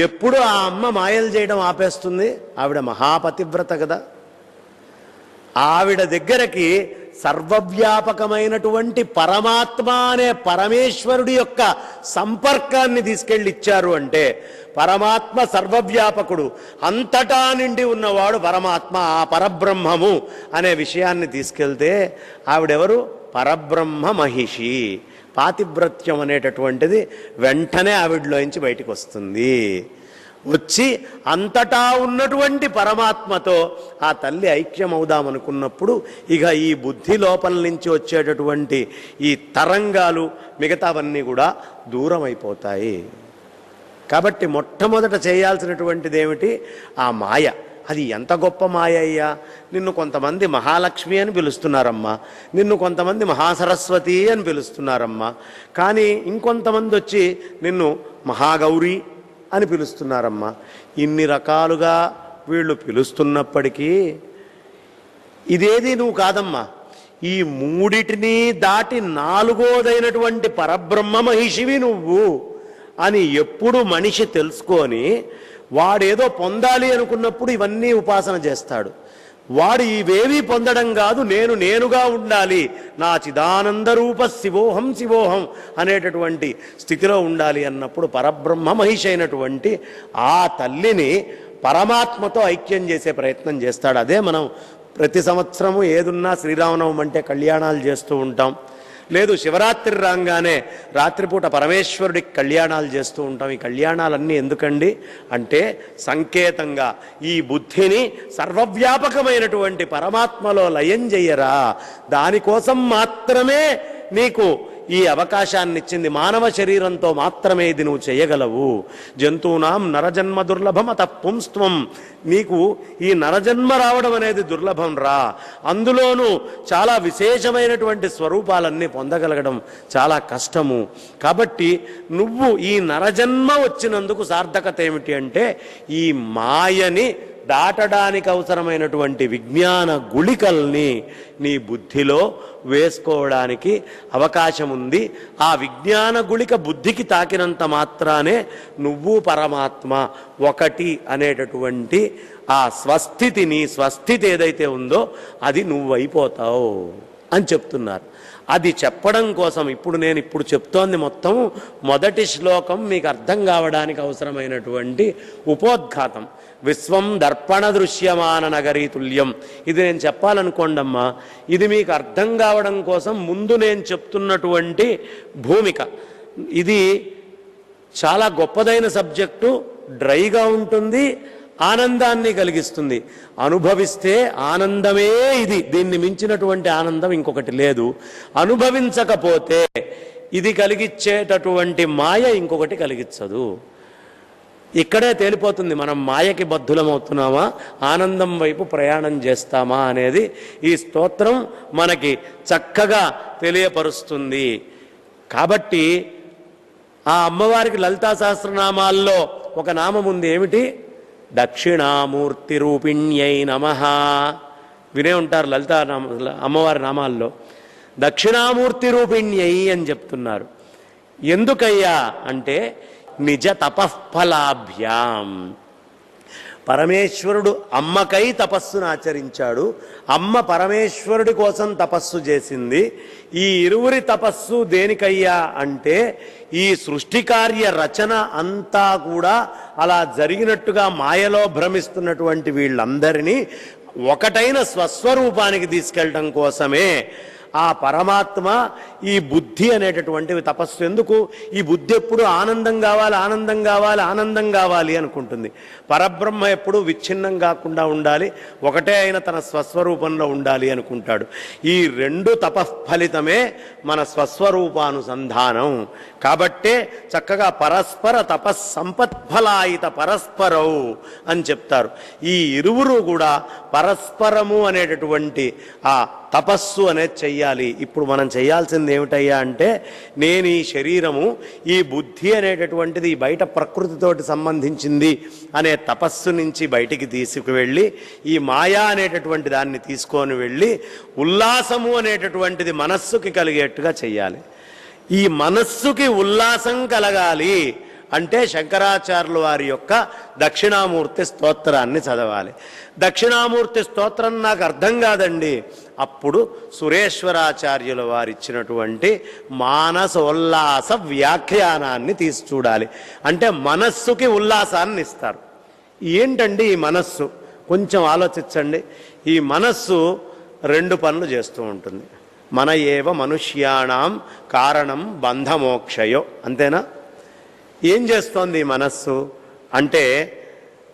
ఎప్పుడు ఆ అమ్మ మాయలు చేయడం ఆపేస్తుంది? ఆవిడ మహాపతివ్రత కదా. ఆవిడ దగ్గరకి సర్వవ్యాపకమైనటువంటి పరమాత్మ అనే పరమేశ్వరుడి యొక్క సంపర్కాన్ని తీసుకెళ్ళి ఇచ్చారు అంటే, పరమాత్మ సర్వవ్యాపకుడు, అంతటా నిండి ఉన్నవాడు పరమాత్మ, ఆ పరబ్రహ్మము అనే విషయాన్ని తీసుకెళ్తే ఆవిడెవరు? పరబ్రహ్మ మహిషి. పాతివ్రత్యం అనేటటువంటిది వెంటనే ఆవిడలోంచి బయటికి వస్తుంది. వచ్చి అంతటా ఉన్నటువంటి పరమాత్మతో ఆ తల్లి ఐక్యమవుదామనుకున్నప్పుడు ఇక ఈ బుద్ధి లోపల నుంచి వచ్చేటటువంటి ఈ తరంగాలు మిగతావన్నీ కూడా దూరం అయిపోతాయి. కాబట్టి మొట్టమొదట చేయాల్సినటువంటిది ఏమిటి? ఆ మాయ. అది ఎంత గొప్ప మాయ అయ్యా! నిన్ను కొంతమంది మహాలక్ష్మి అని పిలుస్తున్నారమ్మా, నిన్ను కొంతమంది మహాసరస్వతి అని పిలుస్తున్నారమ్మా, కానీ ఇంకొంతమంది వచ్చి నిన్ను మహాగౌరీ అని పిలుస్తున్నారమ్మా. ఇన్ని రకాలుగా వీళ్ళు పిలుస్తున్నప్పటికీ ఇదేది నువ్వు కాదమ్మా. ఈ మూడిటిని దాటి నాలుగోదైనటువంటి పరబ్రహ్మ మహిషివి నువ్వు అని ఎప్పుడు మనిషి తెలుసుకొని వాడేదో పొందాలి అనుకున్నప్పుడు ఇవన్నీ ఉపాసన చేస్తాడు. వాడు ఇవేవీ పొందడం కాదు, నేనుగా ఉండాలి, నా చిదానంద రూప శివోహం శివోహం అనేటటువంటి స్థితిలో ఉండాలి అన్నప్పుడు పరబ్రహ్మ మహిషి అయినటువంటి ఆ తల్లిని పరమాత్మతో ఐక్యం చేసే ప్రయత్నం చేస్తాడు. అదే మనం ప్రతి సంవత్సరము ఏదున్నా శ్రీరామనవమి అంటే కళ్యాణాలు చేస్తూ ఉంటాం. లేదు శివరాత్రి రాగానే రాత్రిపూట పరమేశ్వరుడికి కళ్యాణాలు చేస్తూ ఉంటాం. ఈ కళ్యాణాలన్నీ ఎందుకండి అంటే సంకేతంగా ఈ బుద్ధిని సర్వవ్యాపకమైనటువంటి పరమాత్మలో లయం చెయ్యరా, దానికోసం మాత్రమే నీకు ఈ అవకాశాన్ని ఇచ్చింది. మానవ శరీరంతో మాత్రమే ఇది నువ్వు చేయగలవు. జంతువునాం నరజన్మ దుర్లభం అత పుంస్త్వం. నీకు ఈ నరజన్మ రావడం అనేది దుర్లభం రా. అందులోనూ చాలా విశేషమైనటువంటి స్వరూపాలన్నీ పొందగలగడం చాలా కష్టము. కాబట్టి నువ్వు ఈ నరజన్మ వచ్చినందుకు సార్థకత ఏమిటి అంటే ఈ మాయని దాటడానికి అవసరమైనటువంటి విజ్ఞాన గుళికల్ని నీ బుద్ధిలో వేసుకోవడానికి అవకాశం ఉంది. ఆ విజ్ఞాన గుళిక బుద్ధికి తాకినంత మాత్రానే నువ్వు పరమాత్మ ఒకటి అనేటటువంటి ఆ స్వస్థితి, నీ స్వస్థితి ఏదైతే ఉందో అది నువ్వు అయిపోతావు అని చెప్తున్నారు. అది చెప్పడం కోసం ఇప్పుడు చెప్తోంది మొత్తం మొదటి శ్లోకం మీకు అర్థం కావడానికి అవసరమైనటువంటి ఉపోద్ఘాతం. విశ్వం దర్పణ దృశ్యమాన నగరీ తుల్యం. ఇది నేను చెప్పాలనుకోండమ్మా, ఇది మీకు అర్థం కావడం కోసం ముందు నేను చెప్తున్నటువంటి భూమిక. ఇది చాలా గొప్పదైన సబ్జెక్టు, డ్రైగా ఉంటుంది, ఆనందాన్ని కలిగిస్తుంది. అనుభవిస్తే ఆనందమే ఇది, దీన్ని మించినటువంటి ఆనందం ఇంకొకటి లేదు. అనుభవించకపోతే ఇది కలిగించేటటువంటి మాయ ఇంకొకటి కలిగించదు. ఇక్కడే తేలిపోతుంది మనం మాయకి బద్ధులమవుతున్నామా, ఆనందం వైపు ప్రయాణం చేస్తామా అనేది ఈ స్తోత్రం మనకి చక్కగా తెలియపరుస్తుంది. కాబట్టి ఆ అమ్మవారికి లలితా సహస్రనామాల్లో ఒక నామం ఉంది. ఏమిటి? దక్షిణామూర్తి రూపిణ్యై నమః. వినే ఉంటారు లలితా అమ్మవారి నామాల్లో దక్షిణామూర్తి రూపిణ్యై అని చెప్తున్నారు. ఎందుకయ్యా అంటే నిజ తపఃఫలాభ్యాం. పరమేశ్వరుడు అమ్మకై తపస్సును ఆచరించాడు, అమ్మ పరమేశ్వరుడి కోసం తపస్సు చేసింది. ఈ ఇరువురి తపస్సు దేనికయ్యా అంటే ఈ సృష్టి కార్య రచన అంతా కూడా అలా జరిగినట్టుగా మాయలో భ్రమిస్తున్నటువంటి వీళ్ళందరినీ ఒకటైన స్వస్వరూపానికి తీసుకెళ్ళడం కోసమే ఆ పరమాత్మ ఈ బుద్ధి అనేటటువంటివి తపస్సు. ఎందుకు? ఈ బుద్ధి ఎప్పుడు ఆనందం కావాలి, ఆనందం కావాలి, ఆనందం కావాలి అనుకుంటుంది. పరబ్రహ్మ ఎప్పుడు విచ్ఛిన్నం కాకుండా ఉండాలి, ఒకటే అయిన తన స్వస్వరూపంలో ఉండాలి అనుకుంటాడు. ఈ రెండు తపఃఫలితమే మన స్వస్వరూపానుసంధానం. కాబట్టే చక్కగా పరస్పర తపస్సంపత్ఫలాయిత పరస్పరౌ అని చెప్తారు. ఈ ఇరువురు కూడా పరస్పరము అనేటటువంటి ఆ తపస్సు అనేది చెయ్యాలి. ఇప్పుడు మనం చేయాల్సింది ఏమిటయ్యా అంటే నేను ఈ శరీరము, ఈ బుద్ధి అనేటటువంటిది బయట ప్రకృతితోటి సంబంధించింది అనే తపస్సు నుంచి బయటికి తీసుకువెళ్ళి ఈ మాయా అనేటటువంటి దాన్ని తీసుకొని వెళ్ళి ఉల్లాసము అనేటటువంటిది మనస్సుకి కలిగేట్టుగా చెయ్యాలి. ఈ మనస్సుకి ఉల్లాసం కలగాలి అంటే శంకరాచార్యుల వారి యొక్క దక్షిణామూర్తి స్తోత్రాన్ని చదవాలి. దక్షిణామూర్తి స్తోత్రం నాకు అర్థం కాదండి, అప్పుడు సురేశ్వరాచార్యుల వారు ఇచ్చినటువంటి మానసోల్లాస వ్యాఖ్యానాన్ని తీసి చూడాలి. అంటే మనస్సుకి ఉల్లాసాన్ని ఇస్తారు. ఏంటండి ఈ మనస్సు? కొంచెం ఆలోచించండి. ఈ మనస్సు రెండు పనులు చేస్తూ ఉంటుంది. మన ఏవ మనుష్యాణం కారణం బంధమోక్షయో, అంతేనా? ఏం చేస్తోంది ఈ మనస్సు అంటే,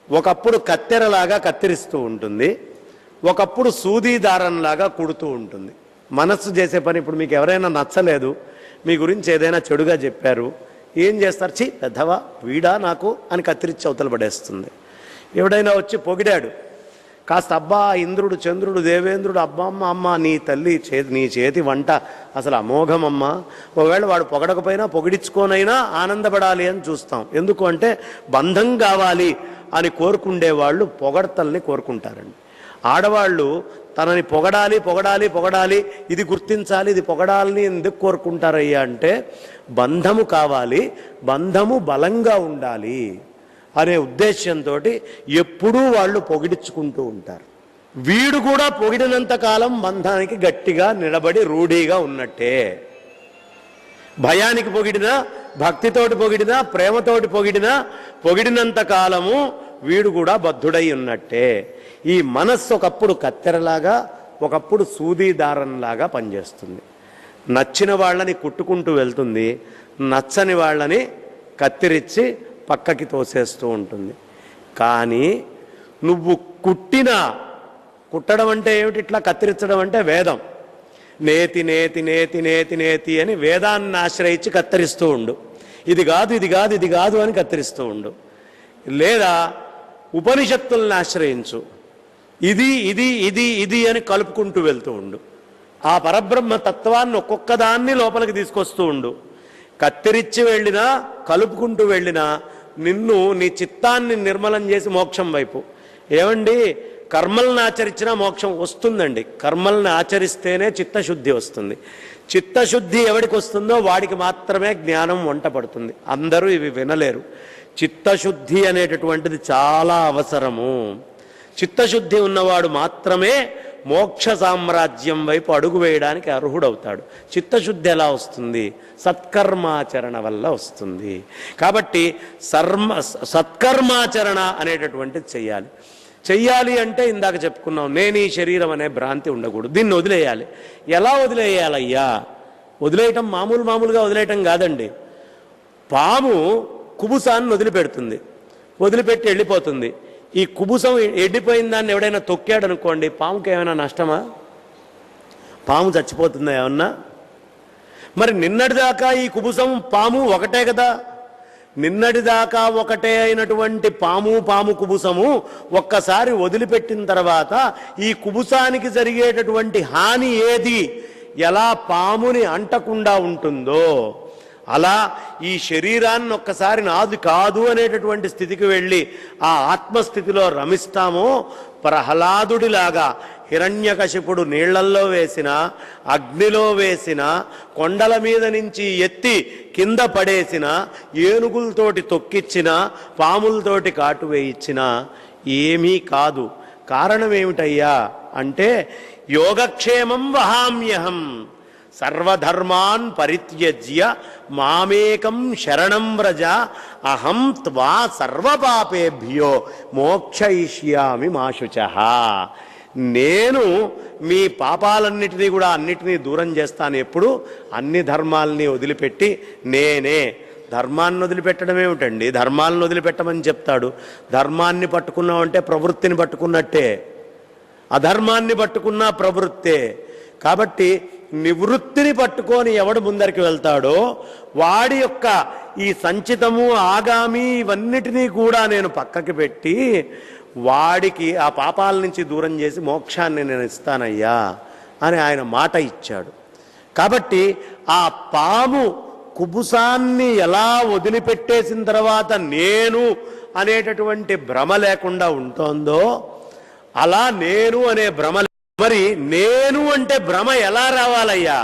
ఒకప్పుడు కత్తెరలాగా కత్తిరిస్తూ ఉంటుంది, ఒకప్పుడు సూదీదారంలాగా కుడుతూ ఉంటుంది. మనస్సు చేసే పని. ఇప్పుడు మీకు ఎవరైనా నచ్చలేదు, మీ గురించి ఏదైనా చెడుగా చెప్పారు, ఏం చేస్తారు? చి పెద్దవా వీడా నాకు అని కత్తిరించి అవతల పడేస్తుంది. ఎవడైనా వచ్చి పొగిడాడు, కాస్త అబ్బా ఇంద్రుడు చంద్రుడు దేవేంద్రుడు అబ్బమ్మ అమ్మ నీ తల్లి నీ చేతి వంట అసలు అమోఘమమ్మ. ఒకవేళ వాడు పొగడకపోయినా పొగిడించుకోనైనా ఆనందపడాలి అని చూస్తాం. ఎందుకు అంటే బంధం కావాలి అని కోరుకుండే వాళ్ళు పొగడతల్ని కోరుకుంటారండి. ఆడవాళ్ళు తనని పొగడాలి పొగడాలి పొగడాలి, ఇది గుర్తించాలి, ఇది పొగడాలని ఎందుకు కోరుకుంటారయ్యా అంటే, బంధము కావాలి, బంధము బలంగా ఉండాలి అనే ఉద్దేశంతో ఎప్పుడూ వాళ్ళు పొగిడించుకుంటూ ఉంటారు. వీడు కూడా పొగిడినంత కాలం బంధానికి గట్టిగా నిలబడి రూఢీగా ఉన్నట్టే. భయానికి పొగిడినా, భక్తితోటి పొగిడినా, ప్రేమతోటి పొగిడినంత కాలము వీడు కూడా బద్ధుడై ఉన్నట్టే. ఈ మనస్సు ఒకప్పుడు కత్తెరలాగా, ఒకప్పుడు సూదీదారంలాగా పనిచేస్తుంది. నచ్చిన వాళ్ళని కుట్టుకుంటూ వెళ్తుంది, నచ్చని వాళ్ళని కత్తిరించి పక్కకి తోసేస్తూ ఉంటుంది. కానీ నువ్వు కుట్టడం అంటే ఏమిటి? ఇట్లా కత్తిరించడం అంటే వేదం. నేతి నేతి నేతి నేతి నేతి అని వేదాన్ని ఆశ్రయించి కత్తిరిస్తూ ఉండు. ఇది కాదు ఇది కాదు ఇది కాదు అని కత్తిరిస్తూ ఉండు. లేదా ఉపనిషత్తుల్ని ఆశ్రయించు, ఇది ఇది ఇది ఇది అని కలుపుకుంటూ వెళ్తూ ఉండు. ఆ పరబ్రహ్మ తత్వాన్ని ఒక్కొక్క దాన్ని లోపలికి తీసుకొస్తూ ఉండు. కత్తిరించి వెళ్ళినా కలుపుకుంటూ వెళ్ళినా నిన్ను, నీ చిత్తాన్ని నిర్మలం చేసి మోక్షం వైపు. ఏమండి, కర్మల్ని ఆచరించినా మోక్షం వస్తుందండి. కర్మల్ని ఆచరిస్తేనే చిత్తశుద్ధి వస్తుంది. చిత్తశుద్ధి ఎవడికి వస్తుందో వాడికి మాత్రమే జ్ఞానం వంట పడుతుంది. అందరూ ఇవి వినలేరు. చిత్తశుద్ధి అనేటటువంటిది చాలా అవసరము. చిత్తశుద్ధి ఉన్నవాడు మాత్రమే మోక్ష సామ్రాజ్యం వైపు అడుగు వేయడానికి అర్హుడవుతాడు. చిత్తశుద్ధి ఎలా వస్తుంది? సత్కర్మాచరణ వల్ల వస్తుంది. కాబట్టి సత్కర్మాచరణ అనేటటువంటిది చెయ్యాలి అంటే ఇందాక చెప్పుకున్నాం, నేను ఈ శరీరం అనే భ్రాంతి ఉండకూడదు. దీన్ని వదిలేయాలి. ఎలా వదిలేయాలయ్యా? వదిలేయటం మామూలుగా వదిలేయటం కాదండి. పాము కుబుసాన్ని వదిలిపెడుతుంది, వదిలిపెట్టి వెళ్ళిపోతుంది. ఈ కుబుసం ఎండిపోయిన దాన్ని ఎవడైనా తొక్కాడు అనుకోండి, పాముకి ఏమైనా నష్టమా? పాము చచ్చిపోతుందా ఏమన్నా? మరి నిన్నటిదాకా ఈ కుబుసం పాము ఒకటే కదా. నిన్నటిదాకా ఒకటే అయినటువంటి పాము కుబుసము ఒక్కసారి వదిలిపెట్టిన తర్వాత ఈ కుబుసానికి జరిగేటటువంటి హాని ఏది, ఎలా పాముని అంటకుండా ఉంటుందో అలా ఈ శరీరాన్ని ఒక్కసారి నాది కాదు అనేటటువంటి స్థితికి వెళ్ళి ఆ ఆత్మస్థితిలో రమిస్తామో, ప్రహ్లాదుడిలాగా హిరణ్యకశిపుడు నీళ్లల్లో వేసిన, అగ్నిలో వేసిన, కొండల మీద నుంచి ఎత్తి కింద పడేసిన, ఏనుగులతోటి తొక్కిచ్చిన, పాములతోటి కాటు వేయించిన ఏమీ కాదు. కారణం ఏమిటయ్యా అంటే, యోగక్షేమం వహామ్యహం సర్వధర్మాన్ పరిత్యజ్య మామేకం శరణం వ్రజ అహం త్వా సర్వపాపేభ్యో మోక్షయిష్యామి మా శుచః. నేను మీ పాపాలన్నిటినీ కూడా అన్నిటినీ దూరం చేస్తాను. ఎప్పుడు? అన్ని ధర్మాలని వదిలిపెట్టి నేనే. ధర్మాన్ని వదిలిపెట్టడం ఏమిటండి? ధర్మాలను వదిలిపెట్టమని చెప్తాడు. ధర్మాన్ని పట్టుకున్నామంటే ప్రవృత్తిని పట్టుకున్నట్టే, అధర్మాన్ని పట్టుకున్నా ప్రవృత్తే. కాబట్టి నివృత్తిని పట్టుకొని ఎవడు ముందరికి వెళ్తాడో వాడి యొక్క ఈ సంచితము ఆగామి ఇవన్నిటినీ కూడా నేను పక్కకి పెట్టి వాడికి ఆ పాపాల నుంచి దూరం చేసి మోక్షాన్ని నేను ఇస్తానయ్యా అని ఆయన మాట ఇచ్చాడు. కాబట్టి ఆ పాము కుబుసాన్ని ఎలా వదిలిపెట్టేసిన తర్వాత నేను అనేటటువంటి భ్రమ లేకుండా ఉంటుందో అలా నేను అనే భ్రమ. మరి నేను అంటే భ్రమ ఎలా రావాలయ్యా?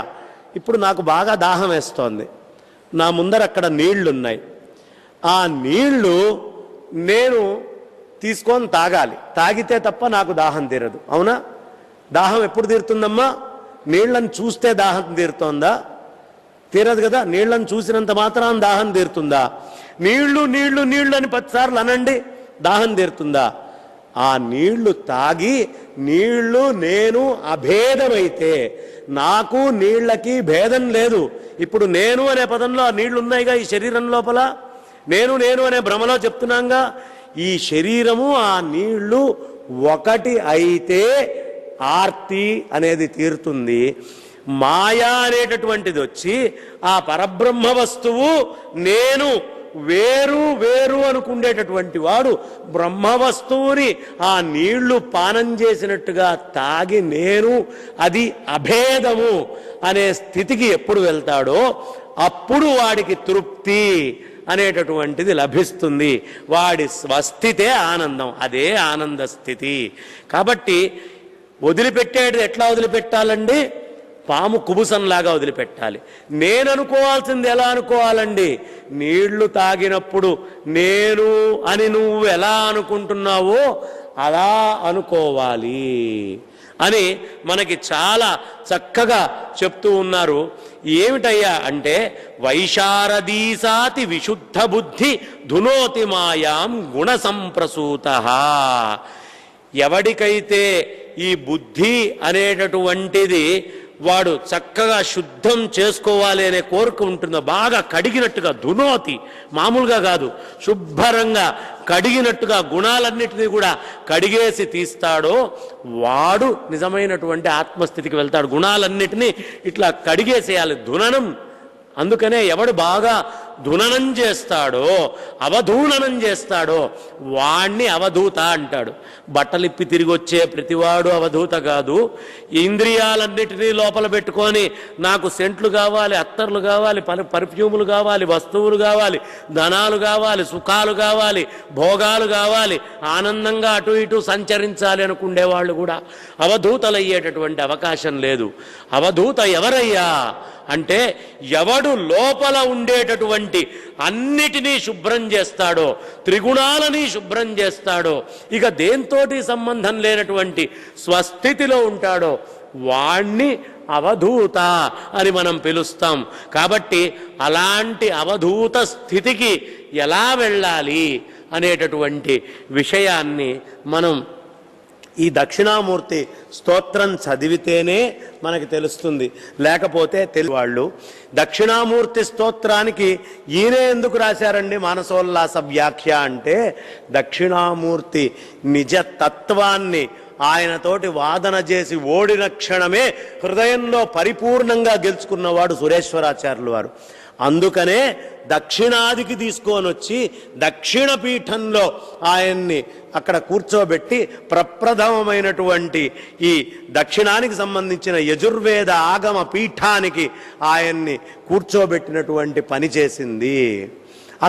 ఇప్పుడు నాకు బాగా దాహం వేస్తోంది, నా ముందర అక్కడ నీళ్లున్నాయి, ఆ నీళ్లు నేను తీసుకొని తాగాలి. తాగితే తప్ప నాకు దాహం తీరదు. అవునా? దాహం ఎప్పుడు తీరుతుందమ్మా? నీళ్లను చూస్తే దాహం తీరుతోందా? తీరదు కదా. నీళ్లను చూసినంత మాత్రాన దాహం తీరుతుందా? నీళ్లు నీళ్లు నీళ్లు అని 10 సార్లు అనండి, దాహం తీరుతుందా? ఆ నీళ్లు తాగి నీళ్లు నేను అభేదమైతే, నాకు నీళ్లకి భేదం లేదు. ఇప్పుడు నేను అనే పదంలో ఆ నీళ్లు ఉన్నాయిగా ఈ శరీరం లోపల. నేను నేను అనే భ్రమలో చెప్తున్నాంగా. ఈ శరీరము ఆ నీళ్లు ఒకటి అయితే ఆర్తి అనేది తీరుతుంది. మాయా అనేటటువంటిది వచ్చి ఆ పరబ్రహ్మ వస్తువు నేను వేరు వేరు అనుకుండేటటువంటి వాడు బ్రహ్మ వస్తువుని ఆ నీళ్లు పానం చేసినట్టుగా తాగి నేను అది అభేదము అనే స్థితికి ఎప్పుడు వెళ్తాడో అప్పుడు వాడికి తృప్తి అనేటటువంటిది లభిస్తుంది. వాడి స్వస్థితే ఆనందం, అదే ఆనంద స్థితి. కాబట్టి వదిలిపెట్టేది ఎట్లా వదిలిపెట్టాలండి? పాము కుబుసంలాగా వదిలిపెట్టాలి. నేను అనుకోవాల్సింది ఎలా అనుకోవాలండి? నీళ్లు తాగినప్పుడు నేను అని నువ్వు ఎలా అనుకుంటున్నావో అలా అనుకోవాలి అని మనకి చాలా చక్కగా చెప్తూ ఉన్నారు. ఏమిటయ్యా అంటే, వైశారదీసాతి విశుద్ధ బుద్ధి ధునోతి మాయాం గుణ సంప్రసూత. ఎవడికైతే ఈ బుద్ధి అనేటటువంటిది వాడు చక్కగా శుద్ధం చేసుకోవాలి అనే కోరిక ఉంటుందో, బాగా కడిగినట్టుగా, ధునోతి మామూలుగా కాదు, శుభ్రంగా కడిగినట్టుగా గుణాలన్నిటినీ కూడా కడిగేసి తీస్తాడో వాడు నిజమైనటువంటి ఆత్మస్థితికి వెళ్తాడు. గుణాలన్నిటినీ ఇట్లా కడిగేసేయాలి, ధుననం. అందుకనే ఎవడు బాగా ధుననం చేస్తాడో, అవధూననం చేస్తాడో వాణ్ణి అవధూత అంటాడు. బట్టలిప్పి తిరిగి వచ్చే ప్రతివాడు అవధూత కాదు. ఇంద్రియాలన్నిటినీ లోపల పెట్టుకొని నాకు సెంట్లు కావాలి, అత్తర్లు కావాలి, పర్ఫ్యూములు కావాలి, వస్తువులు కావాలి, ధనాలు కావాలి, సుఖాలు కావాలి, భోగాలు కావాలి, ఆనందంగా అటు ఇటు సంచరించాలి అనుకునేవాళ్ళు కూడా అవధూతలయ్యేటటువంటి అవకాశం లేదు. అవధూత ఎవరయ్యా అంటే, ఎవడు లోపల ఉండేటటువంటి అన్నిటినీ శుభ్రం చేస్తాడో, త్రిగుణాలని శుభ్రం చేస్తాడో, ఇక దేంతోటి సంబంధం లేనటువంటి స్వస్థితిలో ఉంటాడో వాణ్ణి అవధూత అని మనం పిలుస్తాం. కాబట్టి అలాంటి అవధూత స్థితికి ఎలా వెళ్ళాలి అనేటటువంటి విషయాన్ని మనం ఈ దక్షిణామూర్తి స్తోత్రం చదివితేనే మనకి తెలుస్తుంది. లేకపోతే వాళ్ళు దక్షిణామూర్తి స్తోత్రానికి ఈయనే ఎందుకు రాశారండి మానసోల్లాస వ్యాఖ్య అంటే, దక్షిణామూర్తి నిజ తత్వాన్ని ఆయనతోటి వాదన చేసి ఓడిన క్షణమే హృదయంలో పరిపూర్ణంగా గెలుచుకున్నవాడు సురేశ్వరాచార్యులు వారు. అందుకనే దక్షిణాదికి తీసుకొని వచ్చి దక్షిణ పీఠంలో ఆయన్ని అక్కడ కూర్చోబెట్టి ప్రప్రథమమైనటువంటి ఈ దక్షిణానికి సంబంధించిన యజుర్వేద ఆగమ పీఠానికి ఆయన్ని కూర్చోబెట్టినటువంటి పని చేసింది.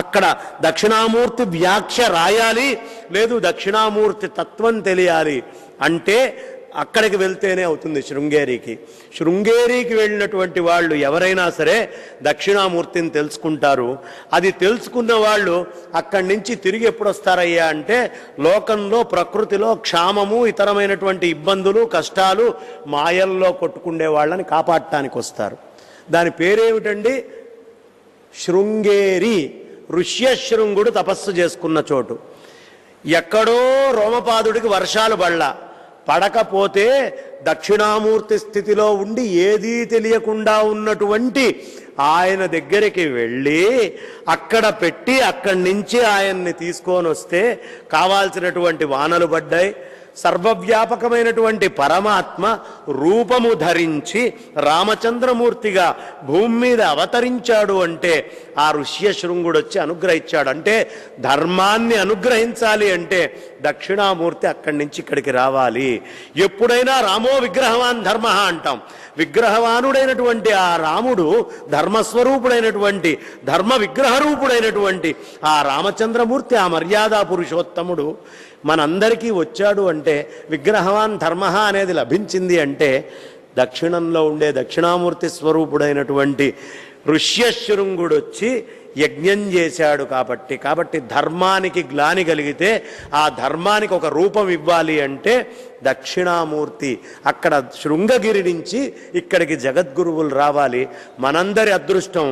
అక్కడ దక్షిణామూర్తి వ్యాఖ్య రాయాలి, లేదు దక్షిణామూర్తి తత్వం తెలియాలి అంటే అక్కడికి వెళ్తేనే అవుతుంది. శృంగేరికి వెళ్ళినటువంటి వాళ్ళు ఎవరైనా సరే దక్షిణామూర్తిని తెలుసుకుంటారు. అది తెలుసుకున్న వాళ్ళు అక్కడి నుంచి తిరిగి ఎప్పుడు వస్తారయ్యా అంటే, లోకంలో ప్రకృతిలో క్షామము, ఇతరమైనటువంటి ఇబ్బందులు, కష్టాలు, మాయల్లో కొట్టుకుండే వాళ్ళని కాపాడటానికి వస్తారు. దాని పేరేమిటండి? శృంగేరి. ఋష్యశృంగుడు తపస్సు చేసుకున్న చోటు. ఎక్కడో రోమపాదుడికి వర్షాలు పడకపోతే దక్షిణామూర్తి స్థితిలో ఉండి ఏదీ తెలియకుండా ఉన్నటువంటి ఆయన దగ్గరికి వెళ్ళి అక్కడ పెట్టి అక్కడి నుంచి ఆయన్ని తీసుకొని వస్తే కావాల్సినటువంటి వానలు పడ్డాయి. సర్వవ్యాపకమైనటువంటి పరమాత్మ రూపము ధరించి రామచంద్రమూర్తిగా భూమి మీద అవతరించాడు అంటే ఆ ఋష్యశృంగుడు వచ్చి అనుగ్రహించాడు. అంటే ధర్మాన్ని అనుగ్రహించాలి అంటే దక్షిణామూర్తి అక్కడి నుంచి ఇక్కడికి రావాలి. ఎప్పుడైనా రామో విగ్రహవాన్ ధర్మ అంటాం. విగ్రహవానుడైనటువంటి ఆ రాముడు, ధర్మస్వరూపుడైనటువంటి ధర్మ విగ్రహరూపుడైనటువంటి ఆ రామచంద్రమూర్తి, ఆ మర్యాదా పురుషోత్తముడు మనందరికీ వచ్చాడు అంటే, విగ్రహవాన్ ధర్మ అనేది లభించింది అంటే దక్షిణంలో ఉండే దక్షిణామూర్తి స్వరూపుడైనటువంటి ఋష్యశృంగుడు వచ్చి యజ్ఞం చేశాడు కాబట్టి ధర్మానికి గ్లాని కలిగితే ఆ ధర్మానికి ఒక రూపం ఇవ్వాలి అంటే దక్షిణామూర్తి అక్కడ శృంగగిరి నుంచి ఇక్కడికి జగద్గురువులు రావాలి. మనందరి అదృష్టం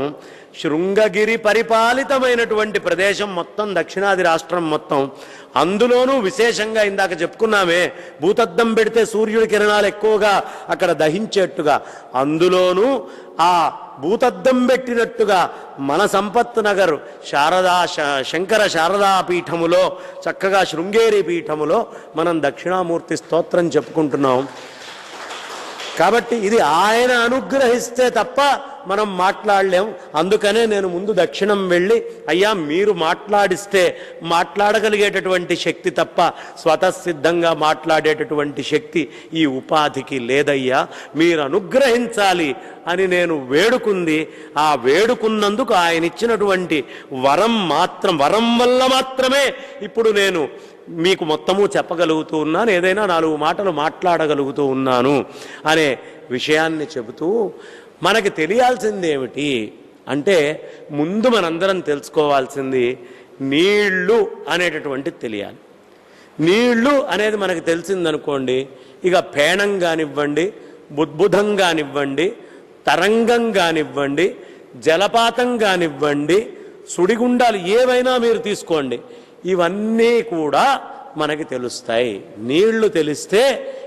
శృంగగిరి పరిపాలితమైనటువంటి ప్రదేశం మొత్తం దక్షిణాది రాష్ట్రం మొత్తం, అందులోనూ విశేషంగా ఇందాక చెప్పుకున్నామే భూతద్దం పెడితే సూర్యుడి కిరణాలు ఎక్కువగా అక్కడ దహించేట్టుగా, అందులోనూ ఆ భూతద్దం పెట్టినట్టుగా మన సంపత్ నగర్ శంకర శారదా పీఠములో చక్కగా శృంగేరి పీఠములో మనం దక్షిణామూర్తి స్తోత్రం చెప్పుకుంటున్నాం. కాబట్టి ఇది ఆయన అనుగ్రహిస్తే తప్ప మనం మాట్లాడలేం. అందుకనే నేను ముందు దక్షిణం వెళ్ళి అయ్యా మీరు మాట్లాడిస్తే మాట్లాడగలిగేటటువంటి శక్తి తప్ప స్వతసిద్ధంగా మాట్లాడేటటువంటి శక్తి ఈ ఉపాధికి లేదయ్యా, మీరు అనుగ్రహించాలి అని నేను వేడుకుంది. ఆ వేడుకున్నందుకు ఆయన ఇచ్చినటువంటి వరం వల్ల మాత్రమే ఇప్పుడు నేను మీకు మొత్తము చెప్పగలుగుతూ ఉన్నాను, ఏదైనా 4 మాటలు మాట్లాడగలుగుతూ ఉన్నాను అనే విషయాన్ని చెబుతూ మనకి తెలియాల్సింది ఏమిటి అంటే ముందు మనందరం తెలుసుకోవాల్సింది నీళ్లు అనేటటువంటిది తెలియాలి. నీళ్లు అనేది మనకు తెలిసిందనుకోండి, ఇక పేణం కానివ్వండి, బుద్బుధం కానివ్వండి, తరంగం కానివ్వండి, జలపాతం కానివ్వండి, సుడిగుండాలు ఏవైనా మీరు తీసుకోండి, ఇవన్నీ కూడా మనకి తెలుస్తాయి. నీళ్లు తెలిస్తే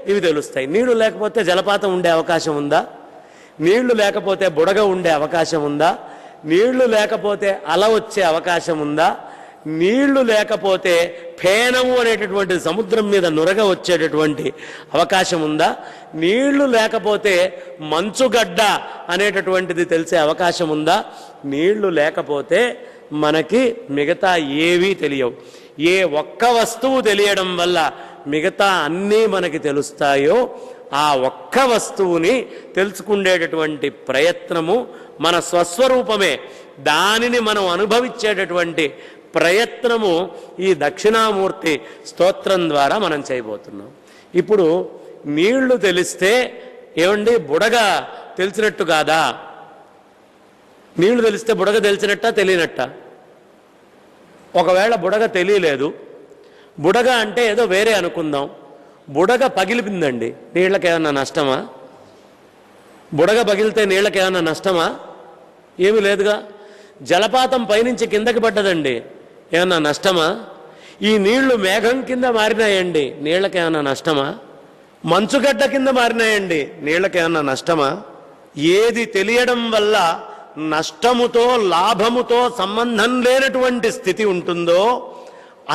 ఇవి తెలుస్తాయి. నీళ్లు లేకపోతే జలపాతం ఉండే అవకాశం ఉందా? నీళ్లు లేకపోతే బుడగ ఉండే అవకాశం ఉందా? నీళ్లు లేకపోతే అల వచ్చే అవకాశం ఉందా? నీళ్లు లేకపోతే ఫేనము అనేటటువంటి సముద్రం మీద నురగ వచ్చేటటువంటి అవకాశం ఉందా? నీళ్లు లేకపోతే మంచుగడ్డ అనేటటువంటిది తెలిసే అవకాశం ఉందా? నీళ్లు లేకపోతే మనకి మిగతా ఏవీ తెలియవు. ఏ ఒక్క వస్తువు తెలియడం వల్ల మిగతా అన్నీ మనకి తెలుస్తాయో ఆ ఒక్క వస్తువుని తెలుసుకునేటటువంటి ప్రయత్నము మన స్వస్వరూపమే. దానిని మనం అనుభవించేటటువంటి ప్రయత్నము ఈ దక్షిణామూర్తి స్తోత్రం ద్వారా మనం చేయబోతున్నాం. ఇప్పుడు నీళ్లు తెలిస్తే ఏమండి బుడగ తెలిసినట్టు కాదా? నీళ్లు తెలిస్తే బుడగ తెలిసినట్ట తెలియనట్ట? ఒకవేళ బుడగ తెలియలేదు, బుడగ అంటే ఏదో వేరే అనుకుందాం, బుడగ పగిలిపిందండి, నీళ్ళకేమన్నా నష్టమా? బుడగ పగిలితే నీళ్ళకేమన్నా నష్టమా? ఏమీ లేదుగా. జలపాతం పైనుంచి కిందకి పడ్డదండి, ఏమన్నా నష్టమా? ఈ నీళ్లు మేఘం కింద మారినాయండి, నీళ్ళకేమన్నా నష్టమా? మంచుగడ్డ కింద మారినాయండి, నీళ్ళకేమన్నా నష్టమా? ఏది తెలియడం వల్ల నష్టముతో లాభముతో సంబంధం లేనటువంటి స్థితి ఉంటుందో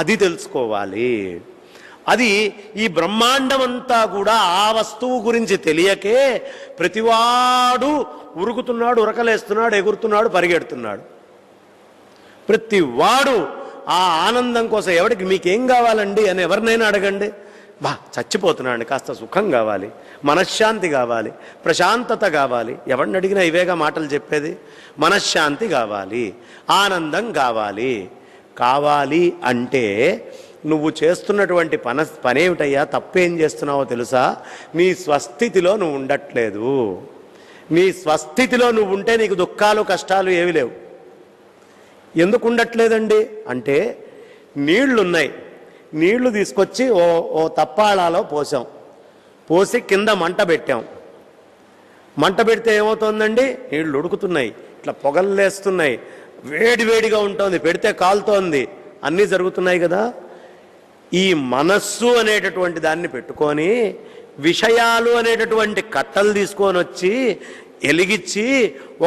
అది తెలుసుకోవాలి. అది ఈ బ్రహ్మాండమంతా కూడా ఆ వస్తువు గురించి తెలియకే ప్రతివాడు ఉరుకుతున్నాడు, ఉరకలేస్తున్నాడు, ఎగురుతున్నాడు, పరిగెడుతున్నాడు. ప్రతివాడు ఆ ఆనందం కోసం ఎవరికి మీకేం కావాలండి అని ఎవరినైనా అడగండి, చచ్చిపోతున్నాడు, కాస్త సుఖం కావాలి, మనశ్శాంతి కావాలి, ప్రశాంతత కావాలి. ఎవరిని అడిగినా ఇవేగా మాటలు చెప్పేది. మనశ్శాంతి కావాలి, ఆనందం కావాలి. కావాలి అంటే నువ్వు చేస్తున్నటువంటి పనేమిటయ్యా, తప్పేం చేస్తున్నావో తెలుసా? నీ స్వస్థితిలో నువ్వు ఉండట్లేదు. నీ స్వస్థితిలో నువ్వు ఉంటే నీకు దుఃఖాలు కష్టాలు ఏవి లేవు. ఎందుకు ఉండట్లేదండి అంటే నీళ్లున్నాయి, నీళ్లు తీసుకొచ్చి ఓ తప్పాళాలో పోసాం, పోసి కింద మంట పెట్టాం. మంట పెడితే ఏమవుతోందండి? నీళ్లు ఉడుకుతున్నాయి, ఇట్లా పొగల్లేస్తున్నాయి, వేడివేడిగా ఉంటుంది, పెడితే కాలుతోంది, అన్నీ జరుగుతున్నాయి కదా. ఈ మనస్సు అనేటటువంటి దాన్ని పెట్టుకొని విషయాలు అనేటటువంటి కట్టలు తీసుకొని వచ్చి ఎలిగించి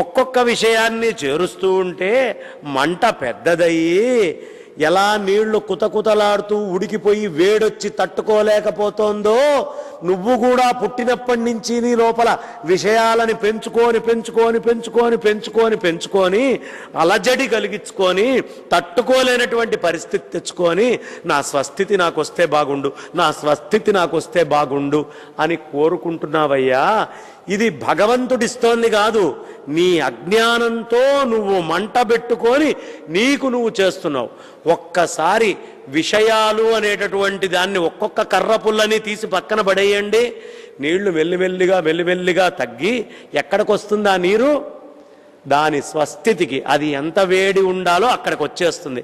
ఒక్కొక్క విషయాన్ని చేరుస్తూ ఉంటే మంట పెద్దదయ్యి ఎలా నీళ్లు కుతకుతలాడుతూ ఉడికిపోయి వేడొచ్చి తట్టుకోలేకపోతోందో, నువ్వు కూడా పుట్టినప్పటి నుంచి నీ లోపల విషయాలని పెంచుకొని పెంచుకొని పెంచుకొని పెంచుకొని పెంచుకొని అలజడి కలిగించుకొని తట్టుకోలేనటువంటి పరిస్థితి తెచ్చుకొని నా స్వస్థితి నాకు వస్తే బాగుండు, నా స్వస్థితి నాకు వస్తే బాగుండు అని కోరుకుంటున్నావయ్యా. ఇది భగవంతుడిస్తోంది కాదు, నీ అజ్ఞానంతో నువ్వు మంట పెట్టుకొని నీకు నువ్వు చేస్తున్నావు. ఒక్కసారి విషయాలు అనేటటువంటి దాన్ని ఒక్కొక్క కర్ర పుల్లని తీసి పక్కన పడేయండి, నీళ్లు మెల్లిమెల్లిగా మెల్లిమెల్లిగా తగ్గి ఎక్కడికి వస్తుందా నీరు? దాని స్వస్థితికి అది ఎంత వేడి ఉండాలో అక్కడికి వచ్చేస్తుంది.